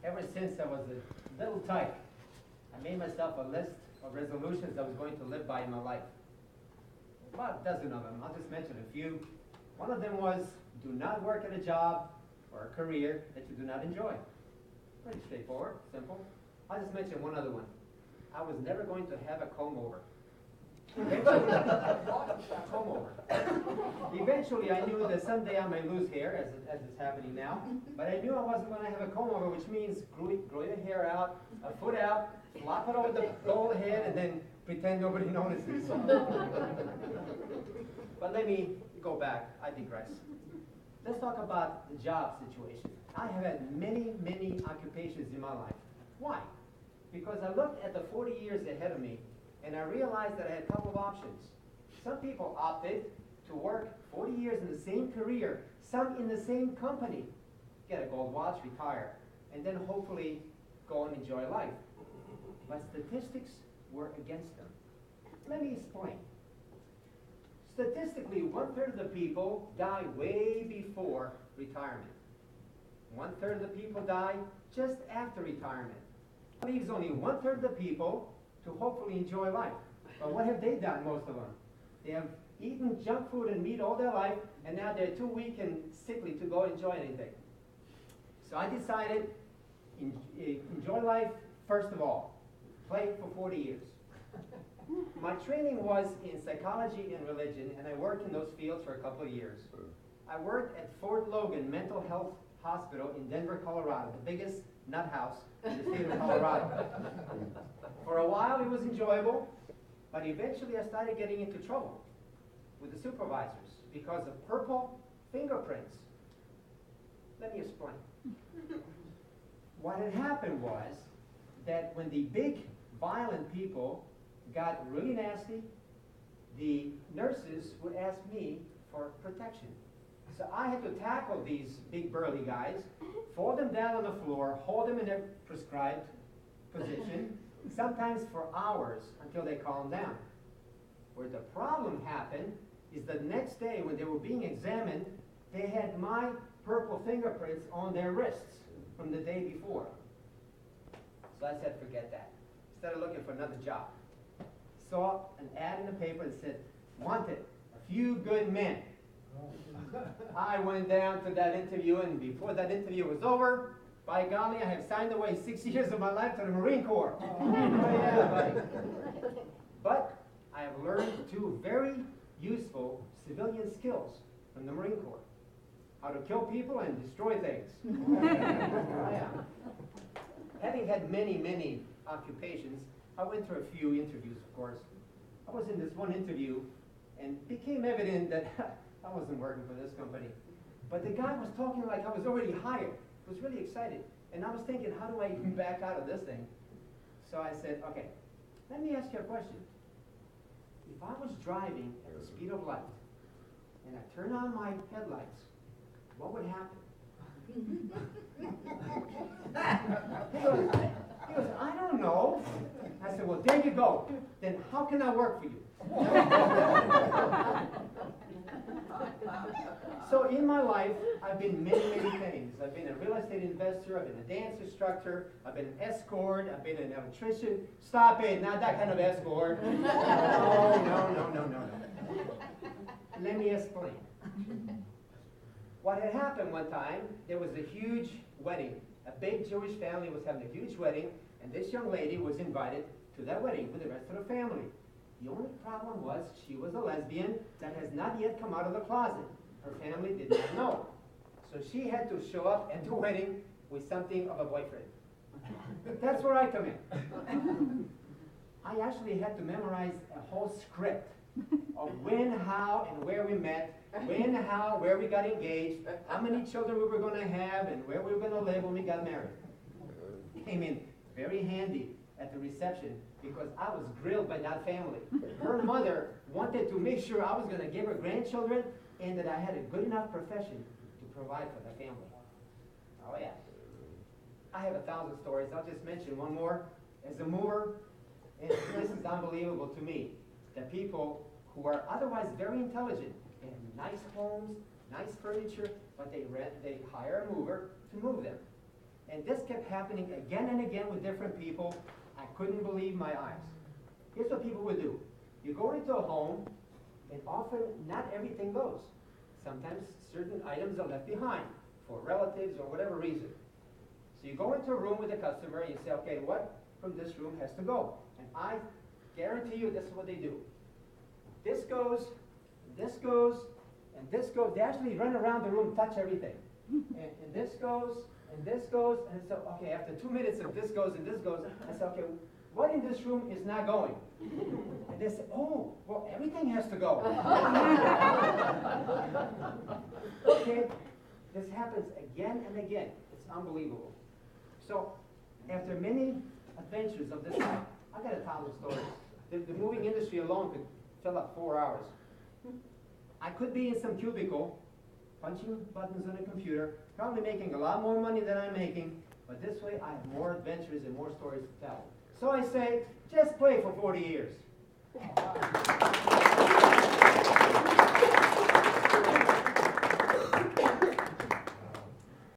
ever since I was a little tyke, I made myself a list of resolutions I was going to live by in my life. About a dozen of them. I'll just mention a few. One of them was, do not work at a job or a career that you do not enjoy. Pretty straightforward, simple. I'll just mention one other one. I was never going to have a comb over. Eventually, a comb over. Eventually, I knew that someday I might lose hair, as is happening now. But I knew I wasn't going to have a comb over, which means grow your hair out, a foot out, flop it over the bald head, and then pretend nobody notices. But let me go back. I digress. Let's talk about the job situation. I have had many, many occupations in my life. Why? Because I looked at the 40 years ahead of me, and I realized that I had a couple of options. Some people opted to work 40 years in the same career, some in the same company, get a gold watch, retire, and then hopefully go and enjoy life. But statistics were against them. Let me explain. Statistically, 1/3 of the people die way before retirement. 1/3 of the people die just after retirement. That leaves only 1/3 of the people to hopefully enjoy life. But what have they done, most of them? They have eaten junk food and meat all their life, and now they're too weak and sickly to go enjoy anything. So I decided, enjoy life first of all. Play for 40 years. My training was in psychology and religion, and I worked in those fields for a couple of years. I worked at Fort Logan Mental Health Hospital in Denver, Colorado, the biggest nut house in the state of Colorado. For a while, it was enjoyable, but eventually I started getting into trouble with the supervisors because of purple fingerprints. Let me explain. What had happened was that when the big, violent people got really nasty, the nurses would ask me for protection. So I had to tackle these big burly guys, fold them down on the floor, hold them in their prescribed position, sometimes for hours until they calmed down. Where the problem happened is the next day when they were being examined, they had my purple fingerprints on their wrists from the day before. So I said, forget that. Started looking for another job. Saw an ad in the paper that said, wanted, a few good men. I went down to that interview, and before that interview was over, by golly, I have signed away 6 years of my life to the Marine Corps. Oh yeah, buddy. But I have learned 2 very useful civilian skills from the Marine Corps. How to kill people and destroy things. Oh yeah. Having had many, many occupations, I went through a few interviews, of course. I was in this one interview, and it became evident that I wasn't working for this company. But the guy was talking like I was already hired. I was really excited. And I was thinking, how do I even back out of this thing? So I said, okay, let me ask you a question. If I was driving at the speed of light, and I turn on my headlights, what would happen? He goes, I don't know. I said, well, there you go. Then how can I work for you? So in my life, I've been many, many things. I've been a real estate investor. I've been a dance instructor. I've been an escort. I've been an electrician. Stop it, not that kind of escort. No. Let me explain. What had happened one time, there was a huge wedding. A big Jewish family was having a huge wedding, and this young lady was invited to that wedding with the rest of the family. The only problem was she was a lesbian that has not yet come out of the closet. Her family did not know. So she had to show up at the wedding with something of a boyfriend. That's where I come in. I actually had to memorize a whole script of when, how, and where we met, when, how, where we got engaged, how many children we were going to have, and where we were going to live when we got married. Came in very handy at the reception because I was grilled by that family. Her mother wanted to make sure I was going to give her grandchildren and that I had a good enough profession to provide for the family. Oh yeah. I have 1,000 stories. I'll just mention one more. As a mover, and this is unbelievable to me, that people who are otherwise very intelligent, they have nice homes, nice furniture, but they hire a mover to move them. And this kept happening again and again with different people. I couldn't believe my eyes. Here's what people would do. You go into a home, and often not everything goes. Sometimes certain items are left behind for relatives or whatever reason. So you go into a room with a customer and you say, okay, what from this room has to go? And I guarantee you this is what they do. This goes, this goes, and this goes. They actually run around the room, touch everything. And this goes, and this goes, and so, okay, after 2 minutes of this goes and this goes, I say, okay, what in this room is not going? And they say, oh, well, everything has to go. Okay, this happens again and again. It's unbelievable. So, after many adventures of this type, I got 1,000 stories. The moving industry alone could fill up 4 hours. I could be in some cubicle, punching buttons on a computer, probably making a lot more money than I'm making, but this way I have more adventures and more stories to tell. So I say, just play for 40 years.